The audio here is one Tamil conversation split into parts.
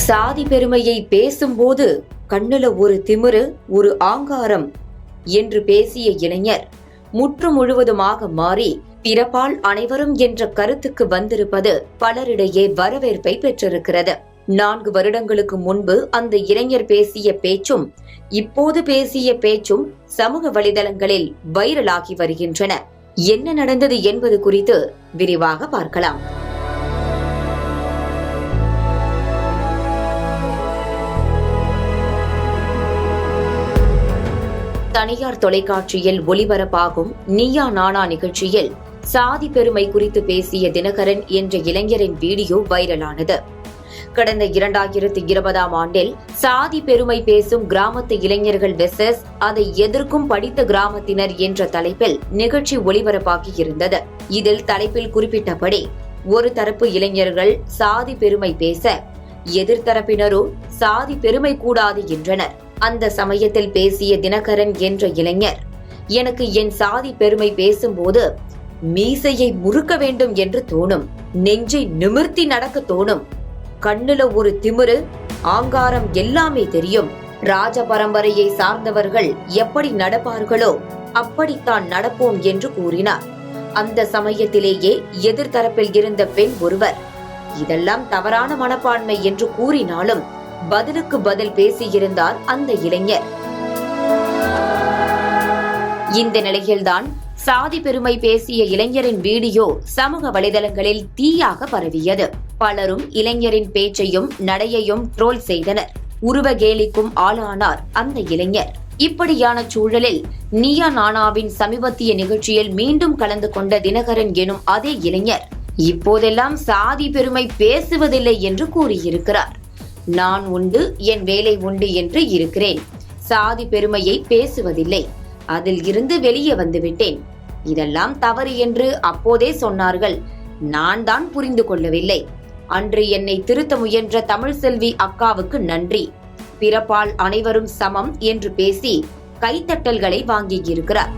சாதி பெருமையை பேசும்போது கண்ணுல ஒரு திமிரு, ஒரு ஆங்காரம் என்று பேசிய இளைஞர் முற்று முழுவதுமாக மாறி பிறப்பால் அனைவரும் என்ற கருத்துக்கு வந்திருப்பது பலரிடையே வரவேற்பை பெற்றிருக்கிறது. 4 வருடங்களுக்கு முன்பு அந்த இளைஞர் பேசிய பேச்சும் இப்போது பேசிய பேச்சும் சமூக வலைதளங்களில் வைரலாகி வருகின்றன. என்ன நடந்தது என்பது குறித்து விரிவாக பார்க்கலாம். தனியார் தொலைக்காட்சியில் ஒளிபரப்பாகும் நீயா நானா நிகழ்ச்சியில் சாதி பெருமை குறித்து பேசிய தினகரன் என்ற இளைஞரின் வீடியோ வைரலானது. கடந்த 2020ஆம் ஆண்டில் சாதி பெருமை பேசும் கிராமத்து இளைஞர்கள் வெர்சஸ் அதை எதிர்க்கும் படித்த கிராமத்தினர் என்ற தலைப்பில் நிகழ்ச்சி ஒளிபரப்பாகி இருந்தது. இதில் தலைப்பில் குறிப்பிட்டபடி ஒரு தரப்பு இளைஞர்கள் சாதி பெருமை பேச, எதிர்த்தரப்பினரோ சாதி பெருமை கூடாது என்றனர். அந்த சமயத்தில் பேசிய தினகரன் என்ற இளைஞர், எனக்கு என் சாதி பெருமை பேசும்போது மீசையை முறுக்க வேண்டும் என்று தோணும், நெஞ்சை நிமிர்த்தி நடக்க தோணும், கண்ணுல ஒரு திமிரு, ஆங்காரம் எல்லாமே தெரியும். ராஜ பரம்பரையை சார்ந்தவர்கள் எப்படி நடப்பார்களோ அப்படித்தான் நடப்போம் என்று கூறினார். அந்த சமயத்திலேயே எதிர்த்தரப்பில் இருந்த பெண் ஒருவர், இதெல்லாம் தவறான மனப்பான்மை என்று கூறினாலும் பதிலுக்கு பதில் பேசியிருந்தார் அந்த இளைஞர். இந்த நிலையில்தான் சாதி பெருமை பேசிய இளைஞரின் வீடியோ சமூக வலைதளங்களில் தீயாக பரவியது. பலரும் இளைஞரின் பேச்சையும் நடையையும் ட்ரோல் செய்தனர். உருவகேலிக்கும் ஆளானார் அந்த இளைஞர். இப்படியான சூழலில் நீயா நானாவின் சமீபத்திய நிகழ்ச்சியில் மீண்டும் கலந்து கொண்ட தினகரன் எனும் அதே இளைஞர் இப்போதெல்லாம் சாதி பெருமை பேசுவதில்லை என்று கூறியிருக்கிறார். நான் உண்டு, என் வேலை உண்டு என்று இருக்கிறேன். சாதி பெருமையை பேசுவதில்லை. அதில் இருந்து வெளியே வந்துவிட்டேன். இதெல்லாம் தவறு என்று அப்போதே சொன்னார்கள். நான் தான் புரிந்து கொள்ளவில்லை. அன்று என்னை திருத்த முயன்ற தமிழ் செல்வி அக்காவுக்கு நன்றி. பிறப்பால் அனைவரும் சமம் என்று பேசி கைத்தட்டல்களை வாங்கியிருக்கிறார்.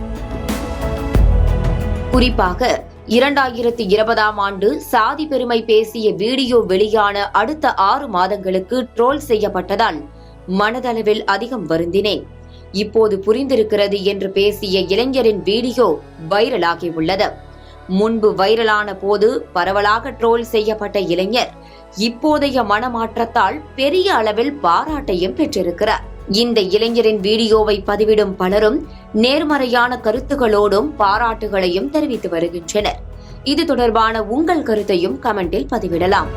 குறிப்பாக 2020ஆம் ஆண்டு சாதி பெருமை பேசிய வீடியோ வெளியான அடுத்த 6 மாதங்களுக்கு ட்ரோல் செய்யப்பட்டதால் மனதளவில் அதிகம் வருந்தினேன். இப்போது புரிந்திருக்கிறது என்று பேசிய இளைஞரின் வீடியோ வைரலாகி உள்ளது. முன்பு வைரலான போது பரவலாக ட்ரோல் செய்யப்பட்ட இளைஞர் இப்போதைய மனமாற்றத்தால் பெரிய அளவில் பாராட்டையும் பெற்றிருக்கிறார். இந்த இளைஞரின் வீடியோவை பதிவிடும் பலரும் நேர்மறையான கருத்துகளோடும் பாராட்டுகளையும் தெரிவித்து வருகின்றனர். இது தொடர்பான உங்கள் கருத்தையும் கமெண்டில் பதிவிடலாம்.